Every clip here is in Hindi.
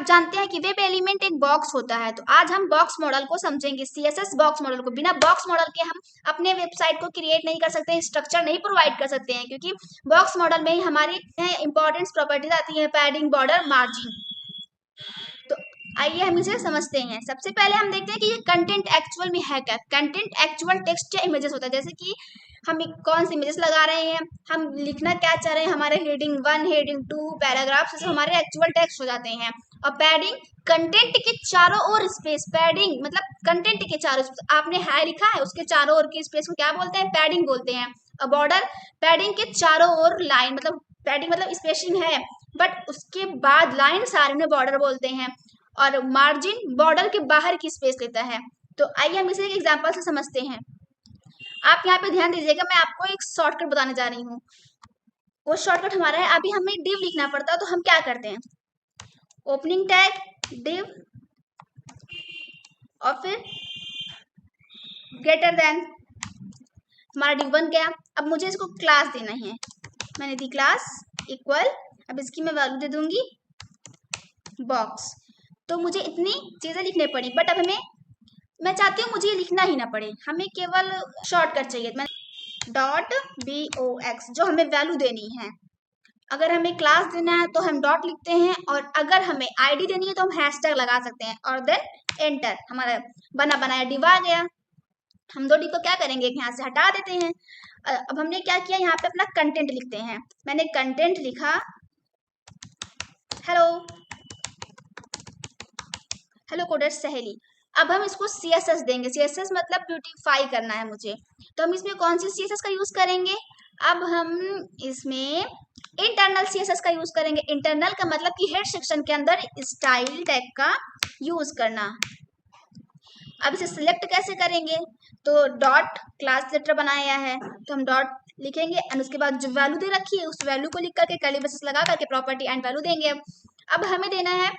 जानते हैं कि वेब एलिमेंट एक बॉक्स होता है, तो आज हम बॉक्स मॉडल को समझेंगे, सीएसएस बॉक्स मॉडल को। बिना बॉक्स मॉडल के हम अपने वेबसाइट को क्रिएट नहीं कर सकते, स्ट्रक्चर नहीं प्रोवाइड कर सकते हैं, क्योंकि बॉक्स मॉडल में ही हमारी इंपॉर्टेंट प्रॉपर्टीज आती है, पैडिंग, बॉर्डर, मार्जिन। तो आइए हम इसे समझते हैं। सबसे पहले हम देखते हैं कि ये कंटेंट एक्चुअल में है क्या। कंटेंट एक्चुअल टेक्स्ट या इमेजेस होता है, जैसे कि हम कौन से इमेजेस लगा रहे हैं, हम लिखना क्या चाह रहे हैं, हमारे हेडिंग 1, हेडिंग 2, पैराग्राफ, हमारे एक्चुअल टेक्स्ट हो जाते हैं। और पैडिंग, कंटेंट के चारों ओर स्पेस। पैडिंग मतलब कंटेंट के चारों, आपने है लिखा है उसके चारों ओर की स्पेस को क्या बोलते हैं, पैडिंग बोलते हैं। और बॉर्डर, पैडिंग के चारों ओर लाइन, मतलब पैडिंग मतलब स्पेसिंग है बट उसके बाद लाइन सारे में बॉर्डर बोलते हैं। और मार्जिन बॉर्डर के बाहर की स्पेस लेता है। तो आइए हम इसे एक एग्जांपल से समझते हैं। आप यहाँ पे ध्यान दीजिएगा, मैं आपको एक शॉर्टकट बताने जा रही हूँ। वो शॉर्टकट हमारा है, अभी हमें डिव लिखना पड़ता है, तो हम क्या करते हैं, ओपनिंग टैग डिव और फिर ग्रेटर देन, हमारा डिव बन गया। अब मुझे इसको क्लास देना है, मैंने दी क्लास इक्वल, अब इसकी मैं वैल्यू दे दूंगी बॉक्स। तो मुझे इतनी चीजें लिखने पड़ी, बट अब मैं चाहती हूँ मुझे ये लिखना ही ना पड़े, हमें केवल शॉर्टकट चाहिए। मैं डॉट box जो हमें वैल्यू देनी है, अगर हमें क्लास देना है तो हम डॉट लिखते हैं, और अगर हमें आईडी देनी है तो हम हैशटैग लगा सकते हैं, और देन एंटर। हमारा बना बनाया डिव आ गया। हम दो डिव को क्या करेंगे, यहाँ से हटा देते हैं। अब हमने क्या किया, यहाँ पे अपना कंटेंट लिखते हैं। मैंने कंटेंट लिखा हेलो कोडर सहेली। अब हम इसको सीएसएस देंगे, सीएसएस मतलब ब्यूटीफाई करना है मुझे, तो हम इसमें कौन सी सीएसएस का यूज करेंगे, अब हम इसमें इंटरनल सीएसएस का यूज करेंगे। इंटरनल का मतलब कि हेड सेक्शन के अंदर स्टाइल टैग का यूज करना। अब इसे सिलेक्ट कैसे करेंगे, तो डॉट क्लास लेटर बनाया है तो हम डॉट लिखेंगे, और उसके बाद जो वैल्यू दे रखी है उस वैल्यू को लिख करके कर्ली ब्रेसेस लगा करके प्रॉपर्टी एंड वैल्यू देंगे। अब हमें देना है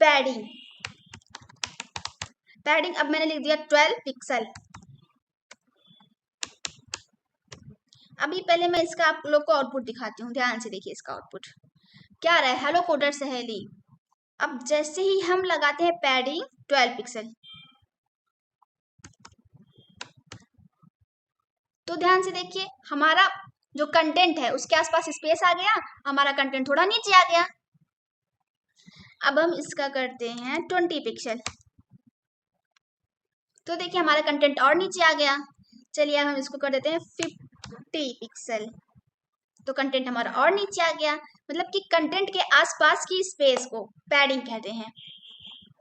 पैडिंग, पैडिंग अब मैंने लिख दिया 12 पिक्सल। अभी पहले मैं इसका आप लोग को आउटपुट दिखाती हूँ, ध्यान से देखिए इसका आउटपुट क्या रहा है, हेलो कोडर सहेली। अब जैसे ही हम लगाते हैं पैडिंग 12 पिक्सल, तो ध्यान से देखिए हमारा जो कंटेंट है उसके आसपास स्पेस आ गया, हमारा कंटेंट थोड़ा नीचे आ गया। अब हम इसका करते हैं 20 पिक्सल, तो देखिए हमारा कंटेंट और नीचे आ गया। चलिए अब हम इसको कर देते हैं 50 पिक्सल, तो कंटेंट हमारा और नीचे आ गया। मतलब कि कंटेंट के आसपास की स्पेस को पैडिंग कहते हैं।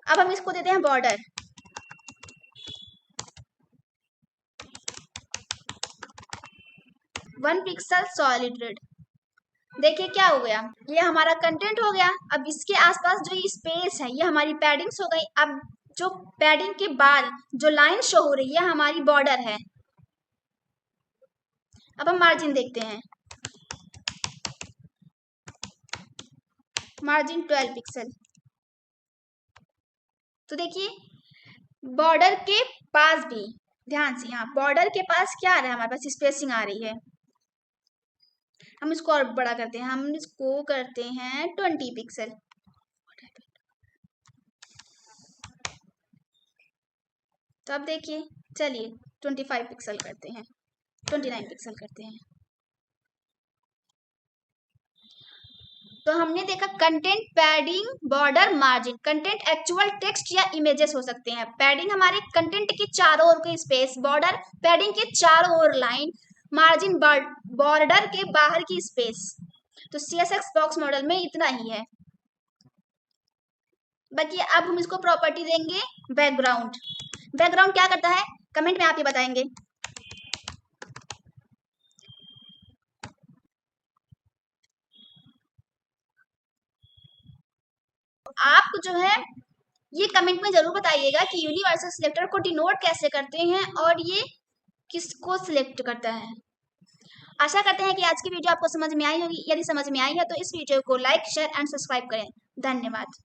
अब हम इसको देते हैं border, one pixel solid red. देखिए क्या हो गया, ये हमारा कंटेंट हो गया। अब इसके आसपास जो ये स्पेस है ये हमारी पैडिंग्स हो गई। अब जो पैडिंग के बाद जो लाइन शो हो रही है हमारी बॉर्डर है। अब हम मार्जिन देखते हैं, मार्जिन 12 पिक्सल। तो देखिए बॉर्डर के पास भी, ध्यान से यहाँ बॉर्डर के पास क्या आ रहा है, हमारे पास स्पेसिंग आ रही है। हम इसको और बड़ा करते हैं, हम इसको करते हैं 20 पिक्सल। तो अब देखिए, चलिए 25 पिक्सल करते हैं, 29 पिक्सल करते हैं। तो हमने देखा content, padding, border, margin. Content actual text या इमेजेस हो सकते हैं। पैडिंग हमारे कंटेंट के चारों ओर की स्पेस, बॉर्डर पैडिंग के चारों ओर लाइन, मार्जिन बॉर्डर के बाहर की स्पेस। तो सीएसएस बॉक्स मॉडल में इतना ही है। बाकी अब हम इसको प्रॉपर्टी देंगे बैकग्राउंड। बैकग्राउंड क्या करता है, कमेंट में आप ये बताएंगे। आप जो है ये कमेंट में जरूर बताइएगा कि यूनिवर्सल सिलेक्टर को डिनोट कैसे करते हैं और ये किसको सिलेक्ट करता है। आशा करते हैं कि आज की वीडियो आपको समझ में आई होगी। यदि समझ में आई है तो इस वीडियो को लाइक, शेयर एंड सब्सक्राइब करें। धन्यवाद।